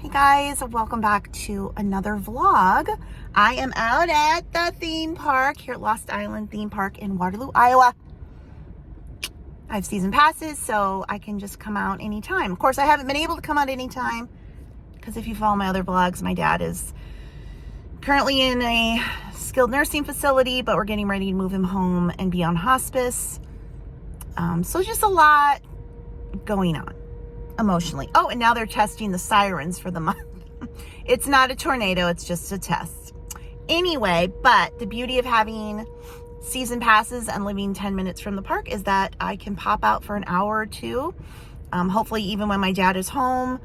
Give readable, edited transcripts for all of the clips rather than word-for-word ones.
Hey guys, welcome back to another vlog. I am out at the theme park here at Lost Island Theme Park in Waterloo, Iowa. I have season passes, so I can just come out anytime. Of course, I haven't been able to come out anytime because if you follow my other vlogs, my dad is currently in a skilled nursing facility, but we're getting ready to move him home and be on hospice. So just a lot going on emotionally. Oh, and now they're testing the sirens for the month. It's not a tornado, it's just a test. Anyway, but the beauty of having season passes and living 10 minutes from the park is that I can pop out for an hour or two. Hopefully even when my dad is home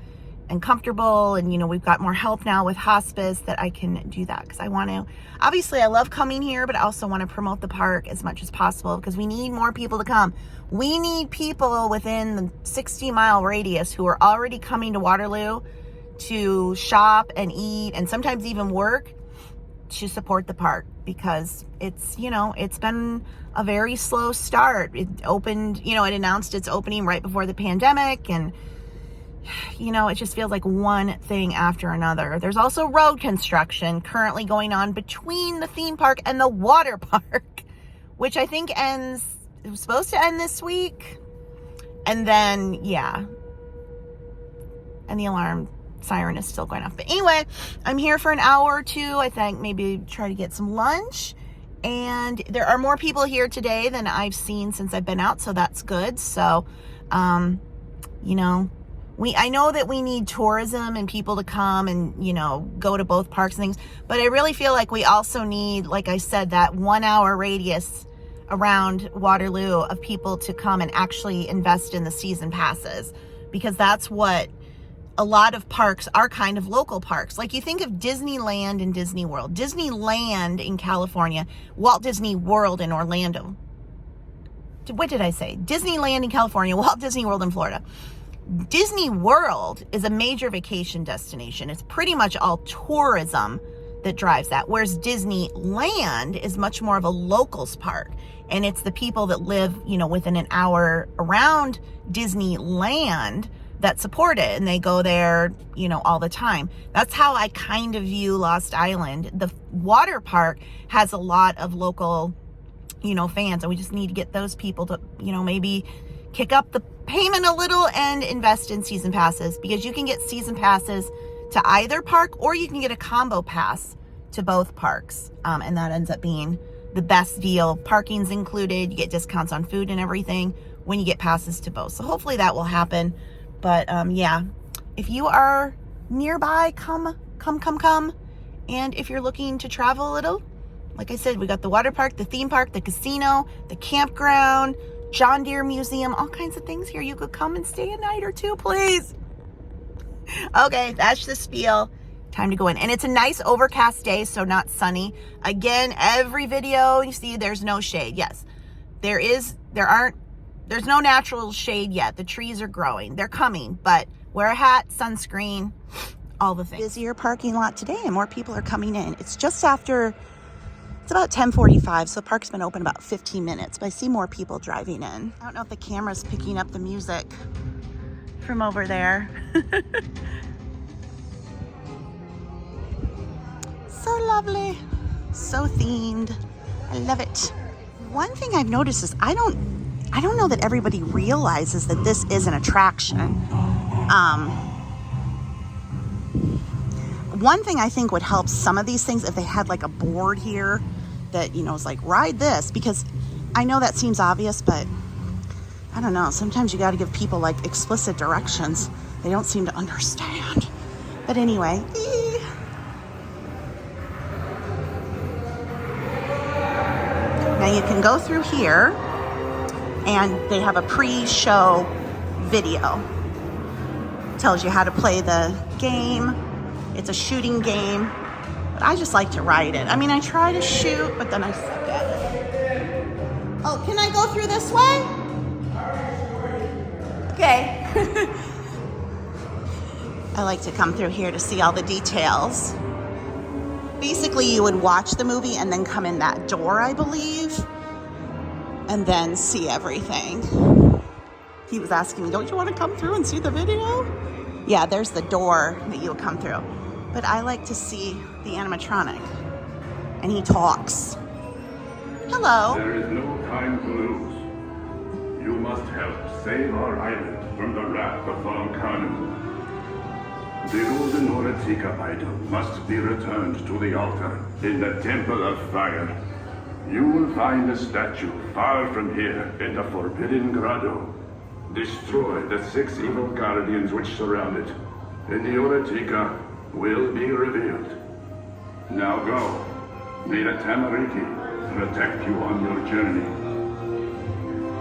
and comfortable, and we've got more help now with hospice, that I can do that because I want to. Obviously, I love coming here, but I also want to promote the park as much as possible because we need more people to come. We need people within the 60-mile radius who are already coming to Waterloo to shop and eat and sometimes even work to support the park because it's been a very slow start. It opened, it announced its opening right before the pandemic, and it just feels like one thing after another. There's also road construction currently going on between the theme park and the water park, which I think it was supposed to end this week. And then, and the alarm siren is still going off. But anyway, I'm here for an hour or two. I think maybe try to get some lunch. And there are more people here today than I've seen since I've been out, so that's good. So, I know that we need tourism and people to come and, go to both parks and things, but I really feel like we also need, like I said, that 1 hour radius around Waterloo of people to come and actually invest in the season passes, because that's what a lot of parks are, kind of local parks. Like you think of Disneyland and Disney World. Disneyland in California, Walt Disney World in Orlando. What did I say? Disneyland in California, Walt Disney World in Florida. Disney World is a major vacation destination. It's pretty much all tourism that drives that. Whereas Disneyland is much more of a locals park. And it's the people that live, within an hour around Disneyland that support it. And they go there, all the time. That's how I kind of view Lost Island. The water park has a lot of local, fans. And we just need to get those people to, maybe kick up the payment a little and invest in season passes, because you can get season passes to either park or you can get a combo pass to both parks. And that ends up being the best deal. Parking's included. You get discounts on food and everything when you get passes to both. So hopefully that will happen. But if you are nearby, come. And if you're looking to travel a little, like I said, we got the water park, the theme park, the casino, the campground, John Deere Museum, all kinds of things here. You could come and stay a night or two, please. Okay, that's the spiel. Time to go in. And it's a nice overcast day, so not sunny. Again, every video you see, there's no shade. Yes, there's no natural shade yet. The trees are growing. They're coming, but wear a hat, sunscreen, all the things. Busier parking lot today, and more people are coming in. It's just after... It's about 10:45, so the park's been open about 15 minutes, but I see more people driving in. I don't know if the camera's picking up the music from over there. So lovely, so themed. I love it. One thing I've noticed is I don't know that everybody realizes that this is an attraction. One thing I think would help some of these things if they had like a board here that, is like, ride this, because I know that seems obvious, but I don't know. Sometimes you got to give people like explicit directions. They don't seem to understand. But anyway. Now you can go through here and they have a pre-show video. Tells you how to play the game. It's a shooting game, but I just like to ride it. I mean, I try to shoot, but then I suck at it. Oh, can I go through this way? Okay. I like to come through here to see all the details. Basically, you would watch the movie and then come in that door, I believe, and then see everything. He was asking me, don't you want to come through and see the video? Yeah, there's the door that you'll come through. But I like to see the animatronic. And he talks. Hello. There is no time to lose. You must help save our island from the wrath of Volcano. The golden Oratica idol must be returned to the altar in the Temple of Fire. You will find a statue far from here in the Forbidden Grotto. Destroy the 6 evil guardians which surround it, and the Oratica will be revealed. Now go. May the Tamariki protect you on your journey.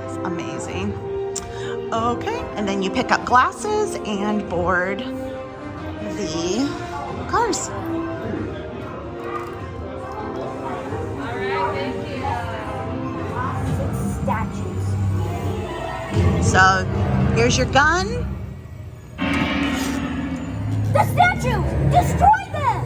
It's amazing. Okay, and then you pick up glasses and board the cars. Statues. So here's your gun. The statues! Destroy them!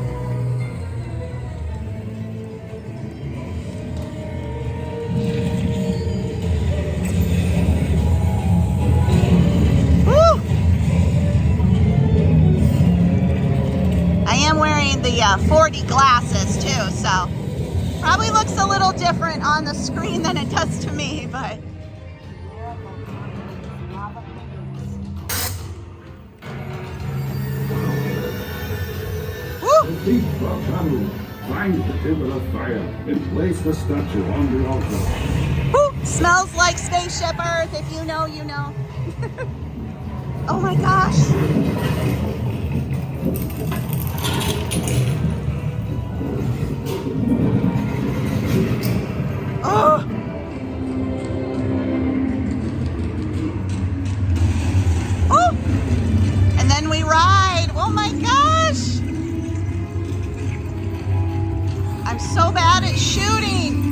Woo! I am wearing the 4D glasses too, so probably looks a little different on the screen than it does to me, but Defeat Volcano. Find the Temple of Fire and place the statue on the altar. woo, smells like Spaceship Earth. If you know, you know. Oh my gosh. Oh. Oh. And then we ride. Oh my gosh. I'm so bad at shooting.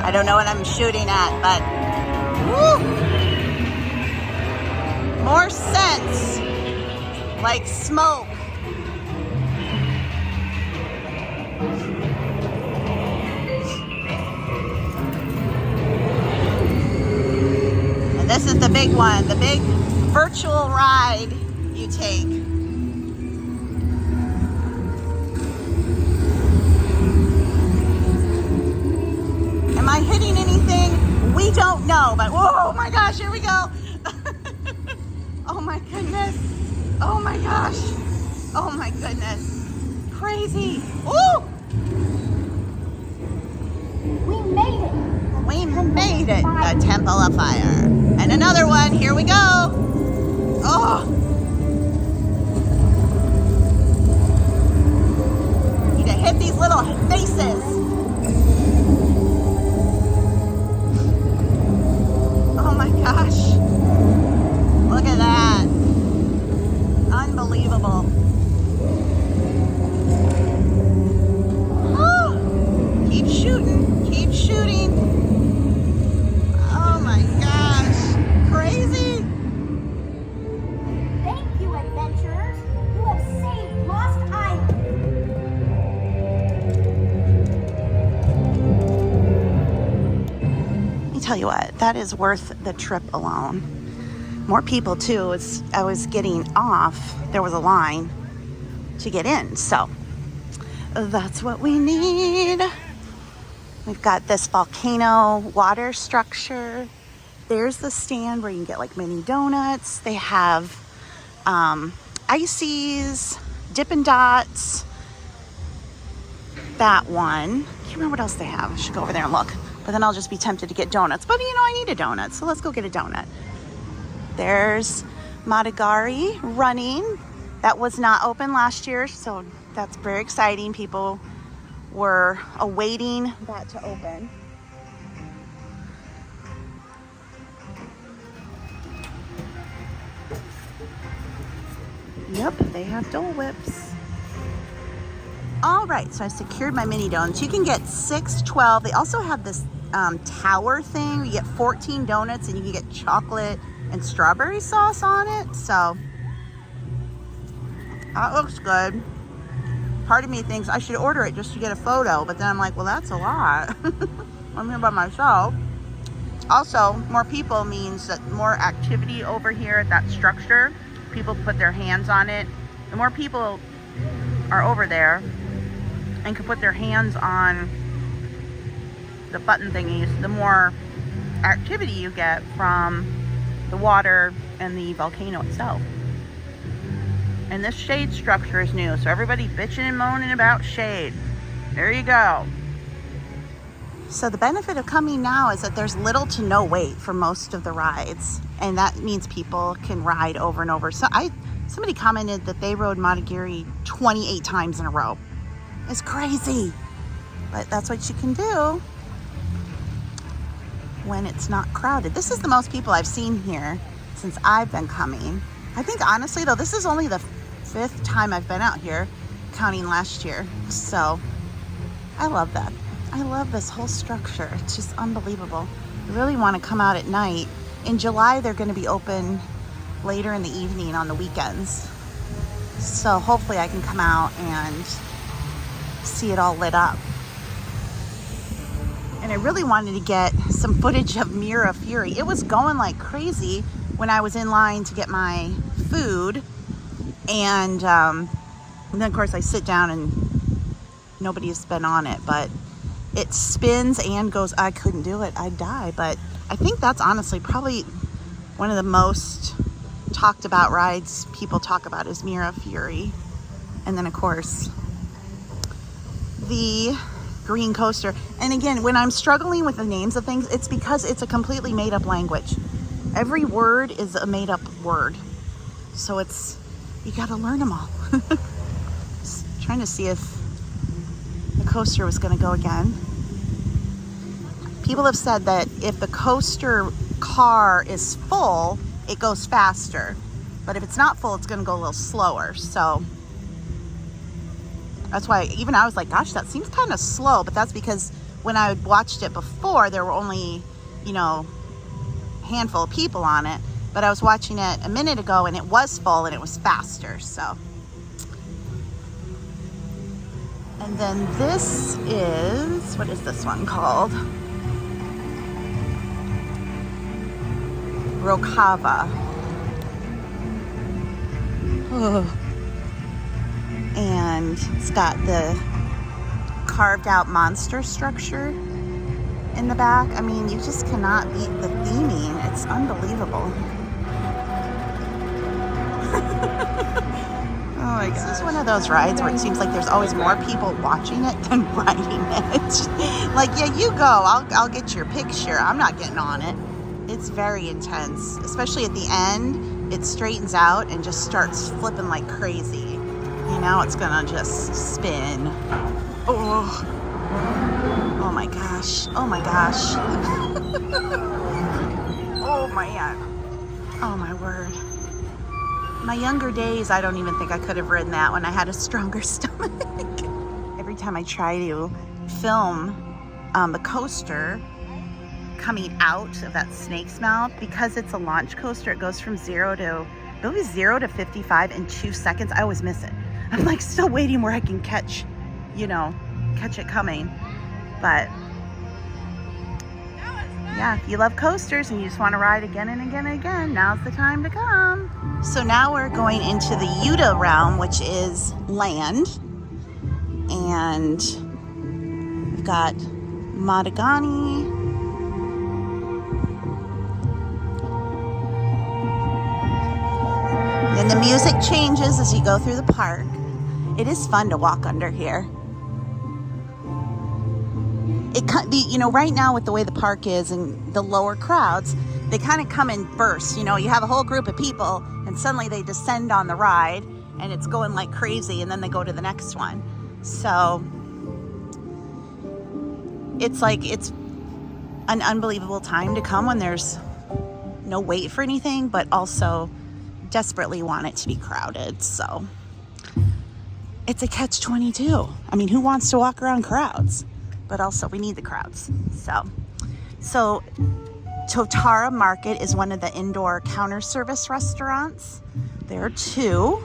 I don't know what I'm shooting at, but woo, more scents like smoke. And this is the big one, the big virtual ride you take. Am I hitting anything? We don't know, but whoa, my gosh, here we go. Oh my goodness. Oh my gosh. Oh my goodness. Crazy. Ooh! We made it! We made it. The Temple of Fire. And another one. Here we go. Oh! Need to hit these little faces. Oh my gosh. Look at that. Unbelievable. Oh, keep shooting. Keep shooting. Oh my gosh. Crazy. Thank you, adventurers. You have saved Lost Island. Let me tell you what, that is worth the trip alone. More people too. I was getting off. There was a line to get in, so that's what we need. We've got this volcano water structure. There's the stand where you can get like mini donuts. They have ices, Dippin' Dots. That one. Can't remember what else they have. I should go over there and look. But then I'll just be tempted to get donuts. But you know, I need a donut, so let's go get a donut. There's Matagari running. That was not open last year, so that's very exciting. People were awaiting that to open. Yep, they have Dole Whips. All right, so I secured my mini donuts. You can get 6, 12. They also have this tower thing. You get 14 donuts and you can get chocolate and strawberry sauce on it. So that looks good. Part of me thinks I should order it just to get a photo, but then I'm like, well, that's a lot. I'm here by myself. Also, more people means that more activity over here at that structure. People put their hands on it. The more people are over there and can put their hands on the button thingies, the more activity you get from the water and the volcano itself. And this shade structure is new, so everybody bitching and moaning about shade. There you go. So the benefit of coming now is that there's little to no wait for most of the rides, and that means people can ride over and over. So somebody commented that they rode Matagiri 28 times in a row. It's crazy, but that's what you can do when it's not crowded. This is the most people I've seen here since I've been coming. I think honestly though, this is only the 5th time I've been out here, counting last year. So I love that. I love this whole structure. It's just unbelievable. I really want to come out at night. In July, they're going to be open later in the evening on the weekends. So hopefully I can come out and see it all lit up. And I really wanted to get some footage of Mira Fury. It was going like crazy when I was in line to get my food. And then of course I sit down and nobody's been on it, but it spins and goes. I couldn't do it. I'd die. But I think that's honestly probably one of the most talked about rides people talk about is Mira Fury. And then of course the green coaster. And again, when I'm struggling with the names of things, it's because it's a completely made up language. Every word is a made up word. So you got to learn them all. Just trying to see if the coaster was going to go again. People have said that if the coaster car is full, it goes faster. But if it's not full, it's going to go a little slower. So that's why even I was like, gosh, that seems kind of slow. But that's because when I watched it before, there were only, a handful of people on it. But I was watching it a minute ago and it was full and it was faster. So. And then this is, what is this one called? Rokava. Oh. And it's got the carved out monster structure in the back. I mean, you just cannot beat the theming. It's unbelievable. Oh my gosh. This is one of those rides where it seems like there's always more people watching it than riding it. Like, yeah, you go. I'll get your picture. I'm not getting on it. It's very intense, especially at the end. It straightens out and just starts flipping like crazy. It's gonna just spin. Oh my gosh. Oh my gosh. Oh man. Oh my word. My younger days, I don't even think I could have ridden that when I had a stronger stomach. Every time I try to film the coaster coming out of that snake's mouth, because it's a launch coaster, it goes from 0 to 55 in 2 seconds. I always miss it. I'm like still waiting where I can catch it coming. But yeah, if you love coasters and you just want to ride again and again and again, now's the time to come. So now we're going into the Yuda realm, which is land. And we've got Matagani. And the music changes as you go through the park. It is fun to walk under here. It can be, right now with the way the park is and the lower crowds, they kind of come in bursts. You have a whole group of people and suddenly they descend on the ride and it's going like crazy and then they go to the next one. So it's an unbelievable time to come when there's no wait for anything, but also desperately want it to be crowded. So it's a catch-22. I mean, who wants to walk around crowds? But also we need the crowds. So Totara Market is one of the indoor counter service restaurants. There are 2.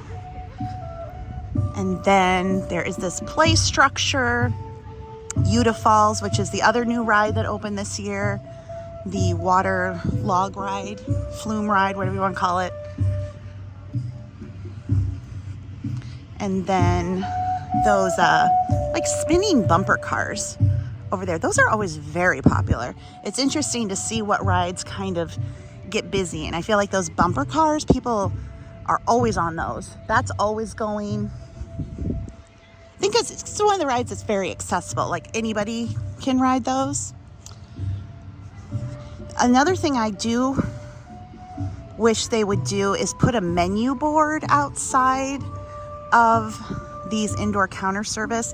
And then there is this play structure, Yuda Falls, which is the other new ride that opened this year. The water log ride, Flume ride, whatever you want to call it. And then those like spinning bumper cars over there. Those are always very popular. It's interesting to see what rides kind of get busy. And I feel like those bumper cars, people are always on those. That's always going. I think it's one of the rides that's very accessible. Like anybody can ride those. Another thing I do wish they would do is put a menu board outside of these indoor counter service,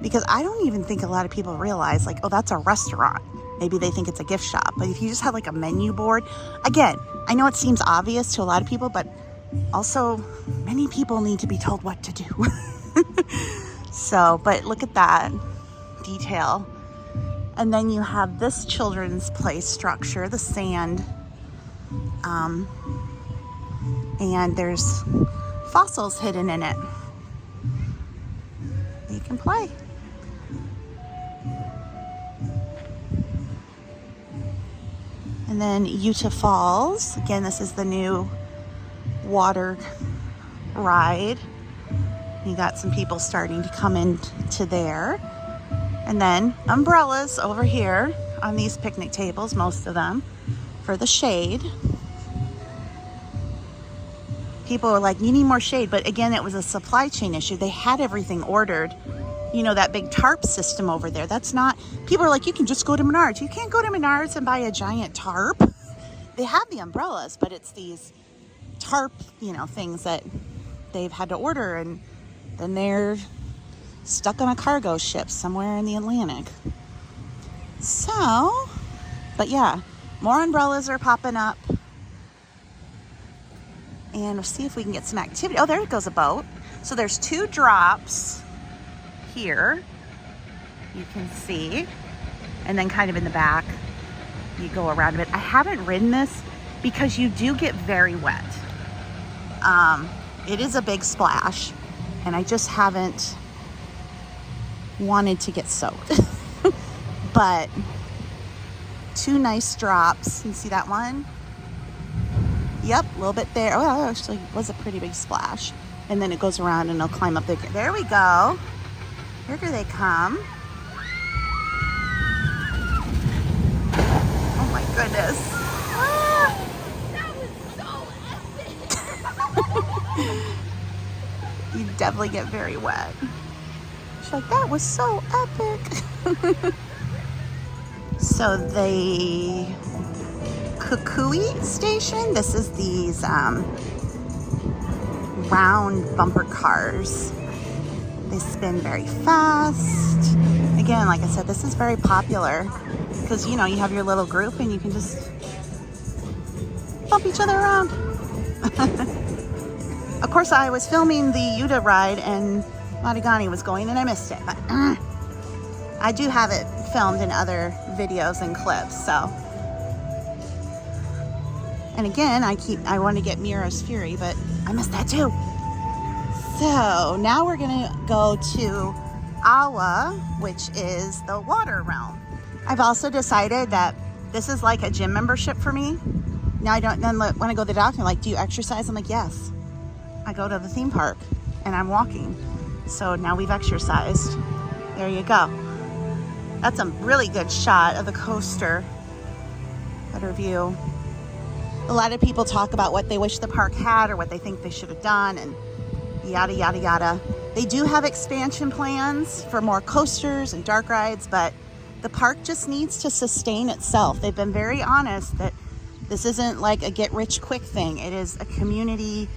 because I don't even think a lot of people realize, like, oh, that's a restaurant. Maybe they think it's a gift shop. But if you just have like a menu board, again, I know it seems obvious to a lot of people, but also many people need to be told what to do. So, but look at that detail. And then you have this children's play structure, the sand. And there's fossils hidden in it. You can play. And then Yuda Falls. Again, this is the new water ride. You got some people starting to come into there. And then umbrellas over here on these picnic tables, most of them, for the shade. People are like, you need more shade. But again, it was a supply chain issue. They had everything ordered. You know, that big tarp system over there. That's not, people are like, you can just go to Menards. You can't go to Menards and buy a giant tarp. They have the umbrellas, but it's these tarp, you know, things that they've had to order. And then they're stuck on a cargo ship somewhere in the Atlantic. So, but yeah, more umbrellas are popping up. And we'll see if we can get some activity. Oh, there goes a boat. So there's 2 drops here. You can see. And then kind of in the back, you go around a bit. I haven't ridden this because you do get very wet. It is a big splash. And I just haven't wanted to get soaked. But 2 nice drops. You see that one? Yep, a little bit there. Oh, actually, it was a pretty big splash. And then it goes around and it'll climb up there. There we go. Here they come. Oh my goodness. Ah. That was so epic. You definitely get very wet. She's like, that was so epic. So the Kukui station, this is these round bumper cars. They spin very fast. Again, like I said, this is very popular because, you know, you have your little group and you can just bump each other around. Of course, I was filming the Yuda ride and Madigani was going and I missed it, but I do have it filmed in other videos and clips, so. And again, I want to get Mira's Fury, but I missed that too. So now we're gonna go to Awa, which is the water realm. I've also decided that this is like a gym membership for me. Now I don't, then when I go to the doctor, like, do you exercise? I'm like, yes. I go to the theme park and I'm walking. So now we've exercised. There you go. That's a really good shot of the coaster. Better view. A lot of people talk about what they wish the park had or what they think they should have done and yada, yada, yada. They do have expansion plans for more coasters and dark rides, but the park just needs to sustain itself. They've been very honest that this isn't like a get rich quick thing. It is a community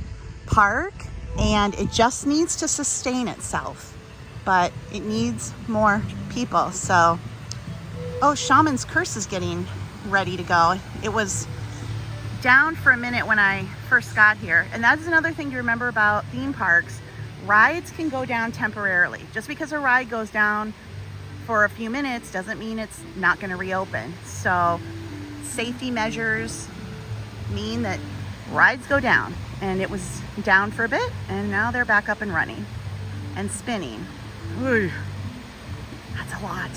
park and it just needs to sustain itself, but it needs more people. So, oh, Shaman's Curse is getting ready to go. It was down for a minute when I first got here. And that's another thing to remember about theme parks. Rides can go down temporarily. Just because a ride goes down for a few minutes doesn't mean it's not going to reopen. So safety measures mean that rides go down. And it was down for a bit and now they're back up and running. and spinning. Ooh, that's a lot.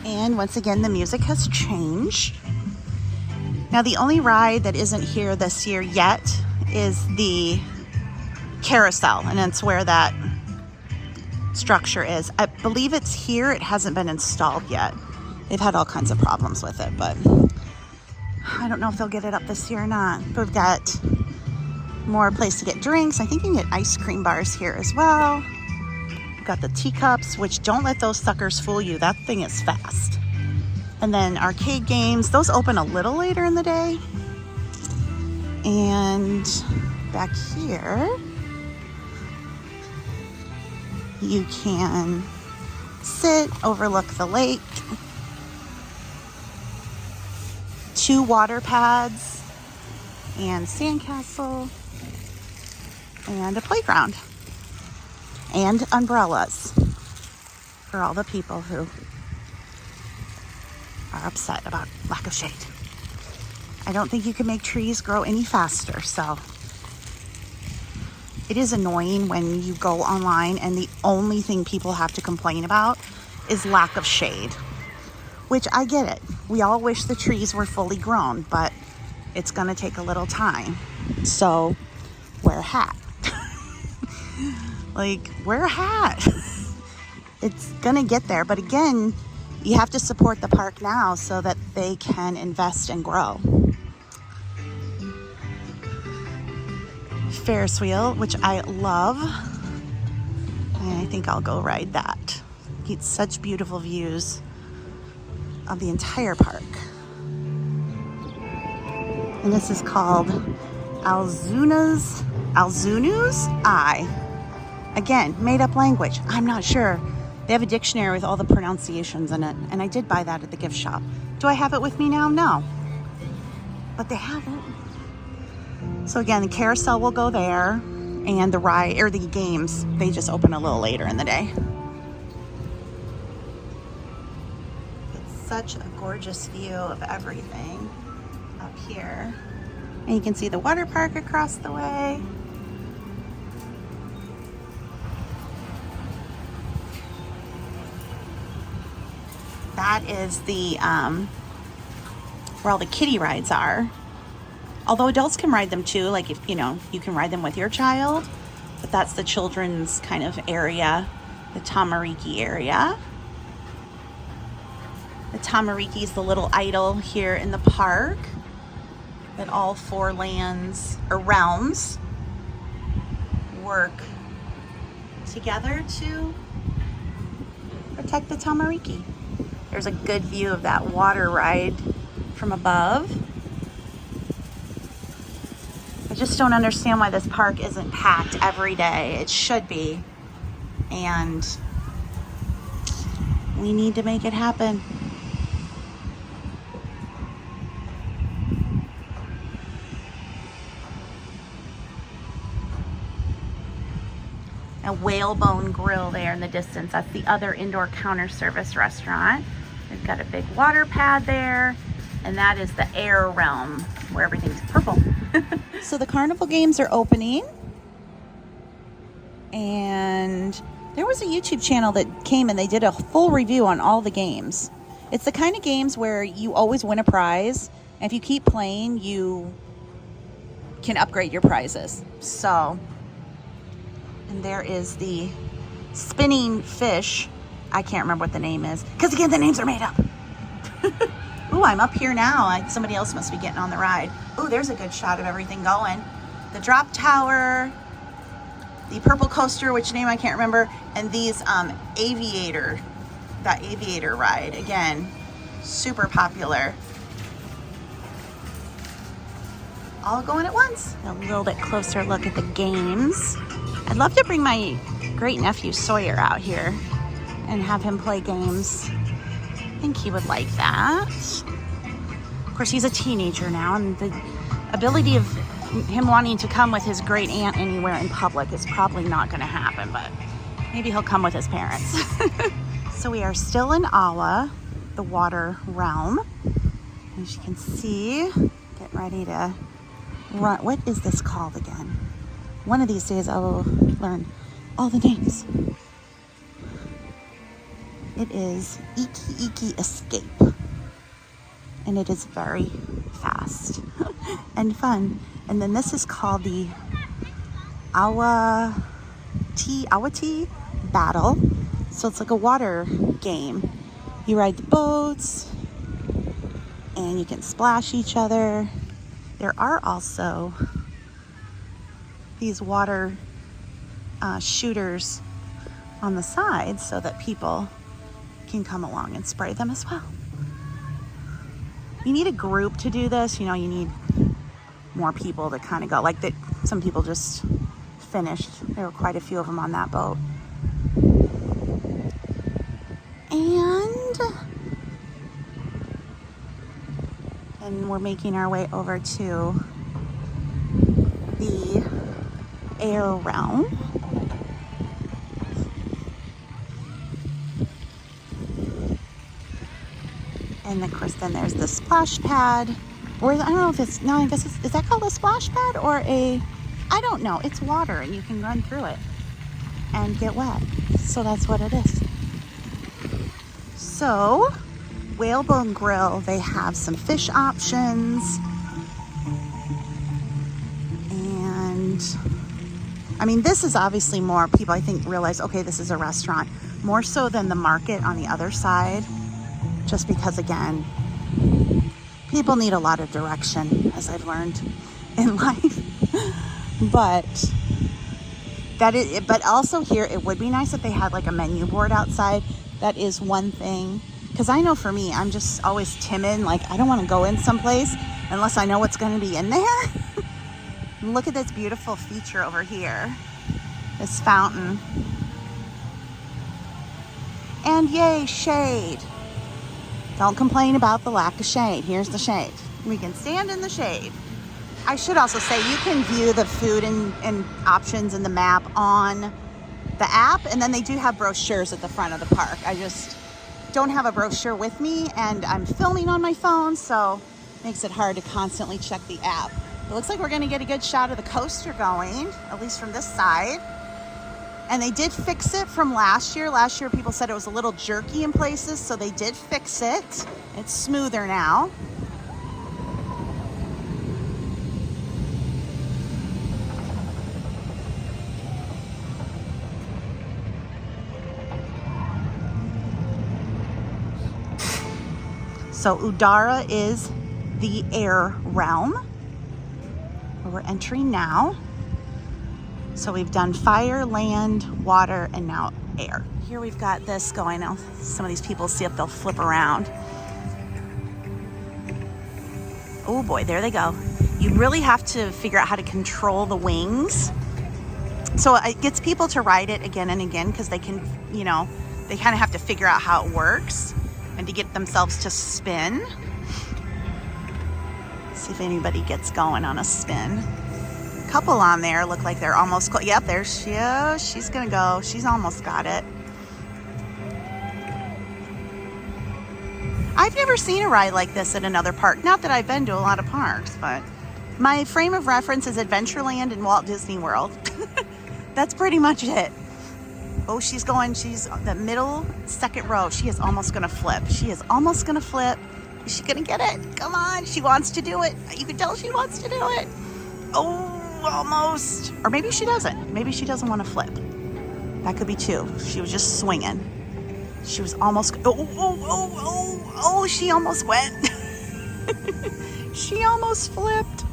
And once again, the music has changed. Now, the only ride that isn't here this year yet is the carousel, and it's where that structure is. I believe it's here. It hasn't been installed yet. They've had all kinds of problems with it, but I don't know if they'll get it up this year or not. But we've got more place to get drinks. I think you can get ice cream bars here as well. We've got the teacups, which don't let those suckers fool you. That thing is fast. And then arcade games, those open a little later in the day. And back here, you can sit, overlook the lake. 2 water pads and sandcastle and a playground and umbrellas for all the people who are upset about lack of shade. I don't think you can make trees grow any faster, so it is annoying when you go online and the only thing people have to complain about is lack of shade, which I get it. We all wish the trees were fully grown, but it's gonna take a little time. So wear a hat. Like, wear a hat. It's gonna get there, but again, you have to support the park now so that they can invest and grow. Ferris wheel, which I love, and I think I'll go ride that. Get such beautiful views of the entire park. And this is called Alzunu's Eye. Again, made up language. I'm not sure. They have a dictionary with all the pronunciations in it, and I did buy that at the gift shop. Do I have it with me now? No. But they have it. So again, the carousel will go there, and the ride or the games, they just open a little later in the day. It's such a gorgeous view of everything up here. And you can see the water park across the way. That is the where all the kiddie rides are. Although adults can ride them too, like if you can ride them with your child, but that's the children's kind of area, the Tamariki area. The Tamariki is the little idol here in the park that all 4 lands or realms work together to protect the Tamariki. There's a good view of that water ride from above. I just don't understand why this park isn't packed every day. It should be. And we need to make it happen. A Whalebone Grill there in the distance. That's the other indoor counter service restaurant. We've got a big water pad there, and that is the air realm where everything's purple. So the carnival games are opening, and there was a YouTube channel that came and they did a full review on all the games. It's the kind of games where you always win a prize, and if you keep playing, you can upgrade your prizes. So, and there is the spinning fish. I can't remember what the name is, because again, the names are made up. Ooh, I'm up here now. Somebody else must be getting on the ride. Ooh, there's a good shot of everything going. The drop tower, the purple coaster, which name I can't remember, and these that aviator ride. Again, super popular. All going at once. A little bit closer look at the games. I'd love to bring my great nephew Sawyer out here and have him play games. I think he would like that. Of course, he's a teenager now, and the ability of him wanting to come with his great aunt anywhere in public is probably not going to happen, but maybe he'll come with his parents. So we are still in Ala, the water realm. As you can see, getting ready to run. What is this called again? One of these days I will learn all the names. It is Iki Iki Escape. And it is very fast and fun. And then this is called the Awati Battle. So it's like a water game. You ride the boats and you can splash each other. There are also these water shooters on the side so that people can come along and spray them as well. You need a group to do this. You know, you need more people to kind of go. Like that, some people just finished. There were quite a few of them on that boat. And we're making our way over to the air realm. And of course, then there's the splash pad. Or I don't know if it's, no, I guess it's, is that called a splash pad or a, I don't know. It's water and you can run through it and get wet. So that's what it is. So, Whalebone Grill, they have some fish options. And, I mean, this is obviously more people, I think, realize, okay, this is a restaurant. More so than the market on the other side. Just because, again, people need a lot of direction, as I've learned in life. But also here, it would be nice if they had like a menu board outside. That is one thing. Because I know for me, I'm just always timid. Like, I don't want to go in someplace unless I know what's going to be in there. Look at this beautiful feature over here. This fountain. And yay, shade. Don't complain about the lack of shade. Here's the shade. We can stand in the shade. I should also say you can view the food and options in the map on the app, and then they do have brochures at the front of the park. I just don't have a brochure with me, and I'm filming on my phone, so it makes it hard to constantly check the app. It looks like we're going to get a good shot of the coaster going, at least from this side. And they did fix it from last year. Last year, people said it was a little jerky in places, so they did fix it. It's smoother now. So Udara is the air realm where we're entering now. So we've done fire, land, water, and now air. Here we've got this going on. Some of these people, see if they'll flip around. Oh boy, there they go. You really have to figure out how to control the wings. So it gets people to ride it again and again because they can, you know, they kind of have to figure out how it works and to get themselves to spin. See if anybody gets going on a spin. Couple on there look like they're almost close. Yep, there she is. She's gonna go. She's almost got it. I've never seen a ride like this at another park. Not that I've been to a lot of parks, but my frame of reference is Adventureland and Walt Disney World. That's pretty much it. Oh, she's going. She's the middle second row. She is almost gonna flip. She is almost gonna flip. Is she gonna get it? Come on. She wants to do it. You can tell she wants to do it. Oh. Almost. Or maybe she doesn't. Maybe she doesn't want to flip. That could be too. She was just swinging. She was almost. Oh, she almost went. She almost flipped.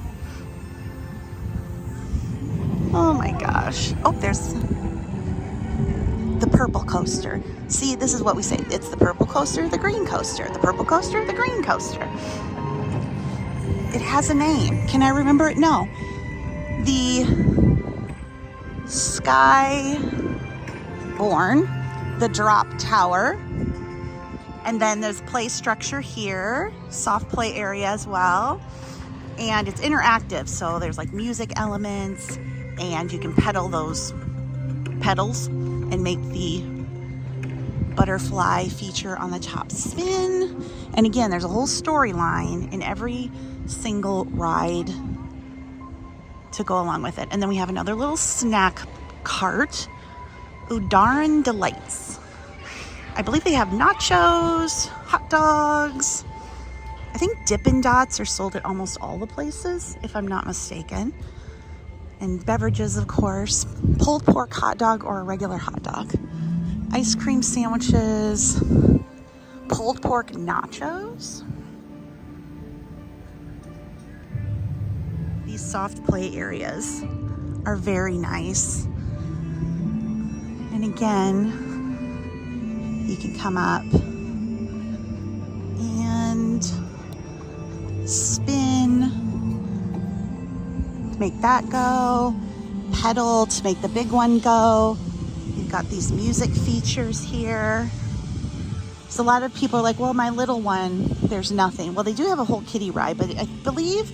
Oh my gosh. Oh, there's the purple coaster. See, this is what we say. It's the purple coaster, the green coaster, the purple coaster, the green coaster. It has a name. Can I remember it? No. The Skyborn, the drop tower, and then there's play structure here, soft play area as well, and it's interactive, so there's like music elements, and you can pedal those pedals and make the butterfly feature on the top spin. And again, there's a whole storyline in every single ride to go along with it. And then we have another little snack cart, Udaran Delights. I believe they have nachos, hot dogs. I think Dippin' Dots are sold at almost all the places, if I'm not mistaken. And beverages, of course. Pulled pork hot dog or a regular hot dog. Ice cream sandwiches. Pulled pork nachos. These soft play areas are very nice. And again, you can come up and spin to make that go, pedal to make the big one go. You've got these music features here. So a lot of people are like, well, my little one, there's nothing. Well, they do have a whole kiddie ride, but I believe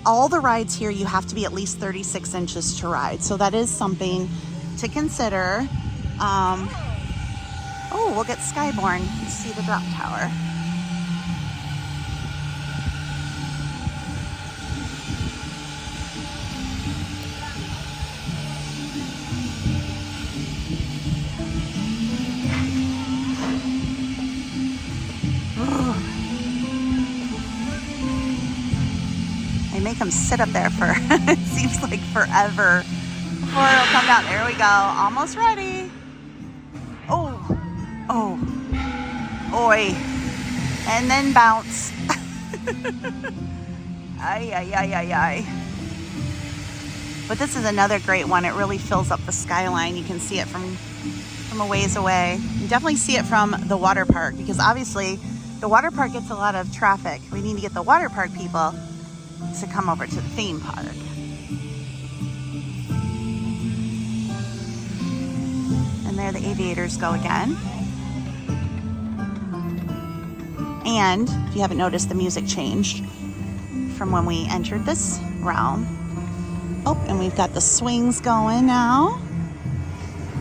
all the rides here, you have to be at least 36 inches to ride. So that is something to consider. Oh, we'll get Skyborn and see the drop tower. They make them sit up there for, it seems like forever before it'll come down. There we go, almost ready. Oh, oi, and then bounce. Ay. But this is another great one. It really fills up the skyline. You can see it from a ways away. You definitely see it from the water park, because obviously the water park gets a lot of traffic. We need to get the water park people to come over to the theme park. And there the aviators go again. And if you haven't noticed, the music changed from when we entered this realm. Oh, and we've got the swings going now.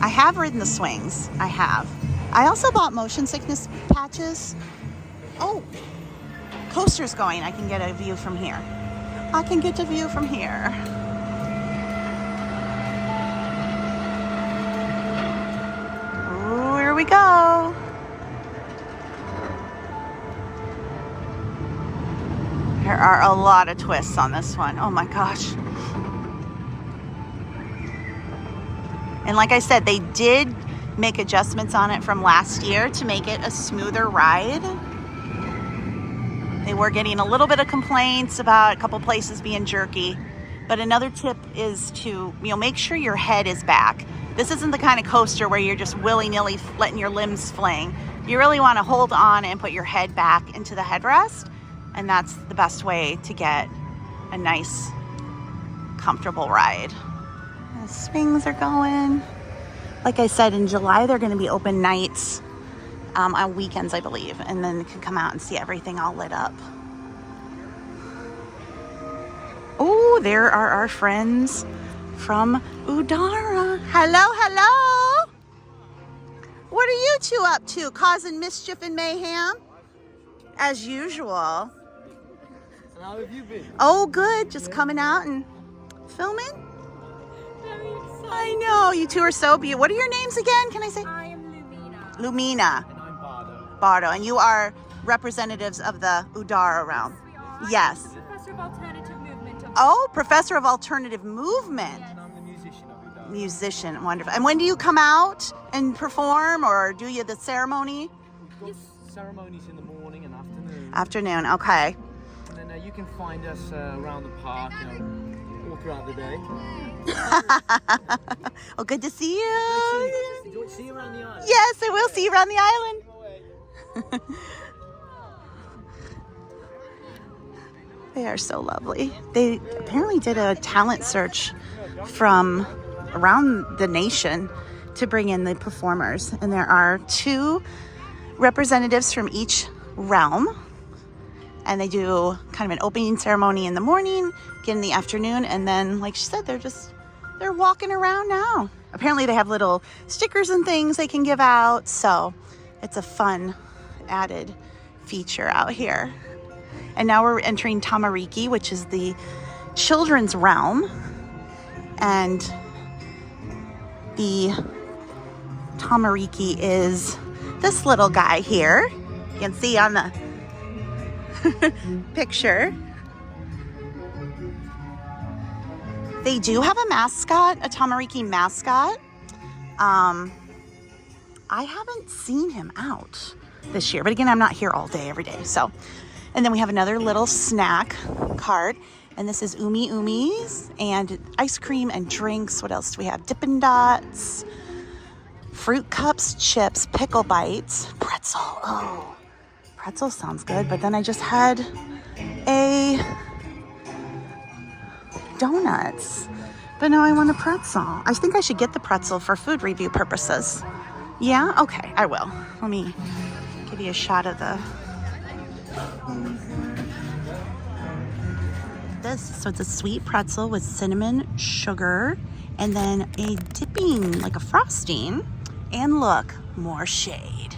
I have ridden the swings. I have. I also bought motion sickness patches. Oh, coaster's going. I can get a view from here. I can get a view from here. Ooh, here we go. There are a lot of twists on this one. Oh my gosh. And like I said, they did make adjustments on it from last year to make it a smoother ride. They were getting a little bit of complaints about a couple places being jerky. But another tip is to, make sure your head is back. This isn't the kind of coaster where you're just willy-nilly letting your limbs fling. You really want to hold on and put your head back into the headrest. And that's the best way to get a nice, comfortable ride. The swings are going. Like I said, in July, they're going to be open nights, on weekends, I believe. And then you can come out and see everything all lit up. Oh, there are our friends from Udara. Hello. What are you two up to? Causing mischief and mayhem? As usual. And how have you been? Oh, good. Just coming out and filming. Very excited. I know. You two are so beautiful. What are your names again? Can I say? I am Lumina. Lumina. And I'm Bardo. Bardo. And you are representatives of the Udara realm. We are. Yes. Professor of Alternative Movement. Oh, Professor of Alternative Movement. And I'm the musician of Yuda. Musician. Wonderful. And when do you come out and perform, or do you the ceremony? We've got ceremonies in the morning and afternoon. Afternoon. Okay. And then you can find us around the park, all throughout the day. Oh, good to see you. See you around the island. Yes, I will see you around the island. They are so lovely. They apparently did a talent search from around the nation to bring in the performers. And there are 2 representatives from each realm. And they do kind of an opening ceremony in the morning, again in the afternoon. And then, like she said, they're walking around now. Apparently they have little stickers and things they can give out. So it's a fun added feature out here. And now we're entering Tamariki, which is the children's realm. And the tamariki is this little guy here. You can see on the picture. They do have a mascot, a tamariki mascot. I haven't seen him out this year, but again, I'm not here all day, every day. So, and then we have another little snack cart, and this is Umi Umis and ice cream and drinks. What else do we have? Dippin' Dots, fruit cups, chips, pickle bites, pretzel. Oh, pretzel sounds good. But then I just had a donuts, but now I want a pretzel. I think I should get the pretzel for food review purposes. Yeah? Okay, I will. Let me give you a shot of the... this. So it's a sweet pretzel with cinnamon, sugar, and then a dipping, like a frosting. And look, more shade.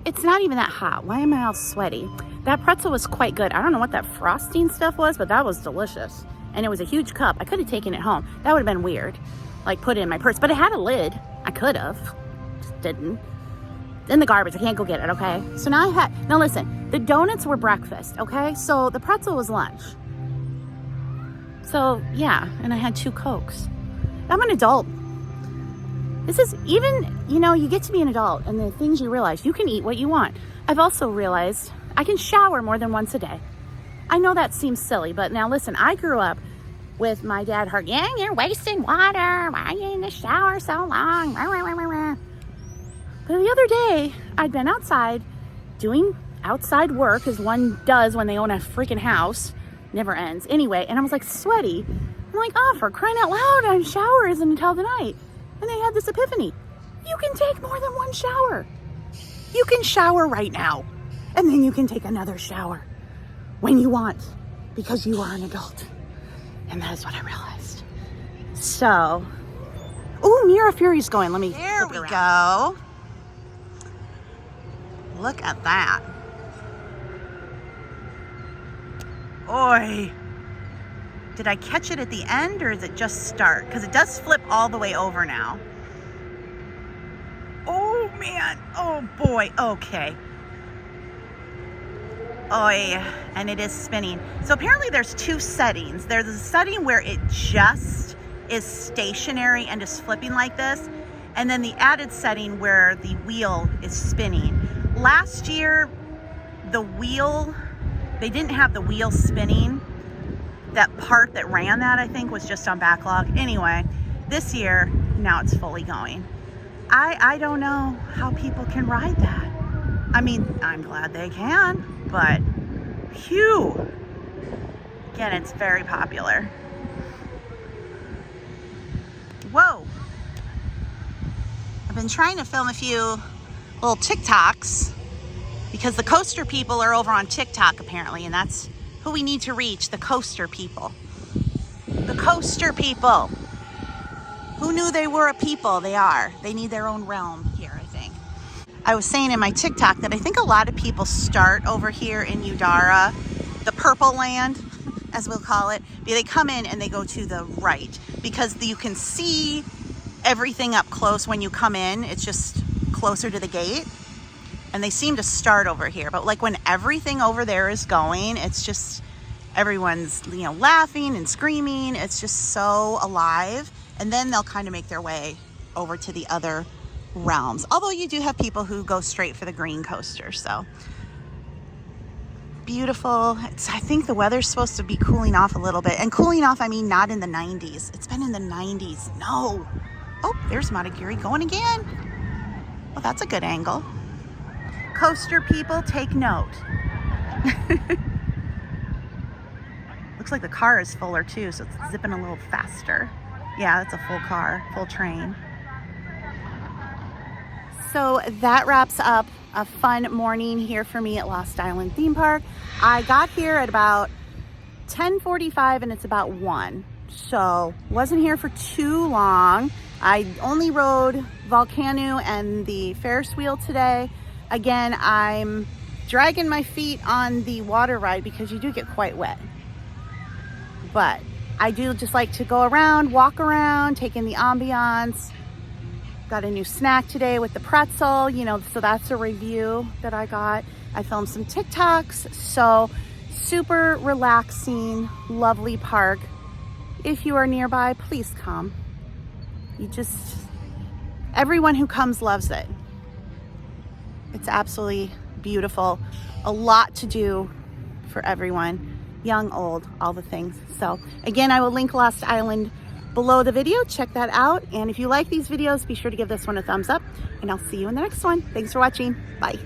It's not even that hot. Why am I all sweaty? That pretzel was quite good. I don't know what that frosting stuff was, but that was delicious. And it was a huge cup. I could have taken it home. That would have been weird. Like put it in my purse, but it had a lid. I could have. Just didn't. In the garbage. I can't go get it, okay? So now now listen, the donuts were breakfast, okay? So the pretzel was lunch. So yeah, and I had 2 Cokes. I'm an adult. This is even, you get to be an adult and the things you realize, you can eat what you want. I've also realized I can shower more than once a day. I know that seems silly, but now listen, I grew up with my dad yeah, you're wasting water. Why are you in the shower so long? But the other day, I'd been outside doing outside work, as one does when they own a freaking house. Never ends. Anyway, and I was like sweaty. I'm like, oh, for crying out loud, our shower isn't until the night. And they had this epiphany. You can take more than one shower. You can shower right now. And then you can take another shower when you want, because you are an adult. And that is what I realized. So, ooh, Mira Fury's going. Let me. There we go. Look at that. Oi. Did I catch it at the end or is it just start? Because it does flip all the way over now. Oh man. Oh boy. Okay. Oi. And it is spinning. So apparently there's 2 settings. There's a setting where it just is stationary and just flipping like this. And then the added setting where the wheel is spinning. Last year, they didn't have the wheel spinning. That part that ran that, I think, was just on backlog. Anyway, this year, now it's fully going. I don't know how people can ride that. I mean, I'm glad they can, but phew. Again, it's very popular. Whoa. I've been trying to film a few little TikToks because the coaster people are over on TikTok apparently, and that's who we need to reach, the coaster people. The coaster people. Who knew they were a people? They are. They need their own realm here, I think. I was saying in my TikTok that I think a lot of people start over here in Udara, the purple land, as we'll call it. They come in and they go to the right because you can see everything up close when you come in. It's just closer to the gate. And they seem to start over here, but like when everything over there is going, it's just everyone's laughing and screaming. It's just so alive, and then they'll kind of make their way over to the other realms. Although you do have people who go straight for the green coaster. So beautiful. I think the weather's supposed to be cooling off a little bit, and cooling off, I mean not in the 90s. It's been in the 90s. No. Oh, there's Matagiri going again. Well, that's a good angle. Coaster people, take note. Looks like the car is fuller too, so it's zipping a little faster. Yeah, that's a full car, full train. So that wraps up a fun morning here for me at Lost Island Theme Park. I got here at about 10:45 and it's about 1. So wasn't here for too long. I only rode Volcano and the Ferris wheel today. Again, I'm dragging my feet on the water ride because you do get quite wet. But I do just like to go around, walk around, take in the ambiance. Got a new snack today with the pretzel, you know, so that's a review that I got. I filmed some TikToks, so super relaxing, lovely park. If you are nearby, please come. Everyone who comes loves it. It's absolutely beautiful. A lot to do for everyone, young, old, all the things. So again, I will link Lost Island below the video. Check that out. And if you like these videos, be sure to give this one a thumbs up, and I'll see you in the next one. Thanks for watching. Bye.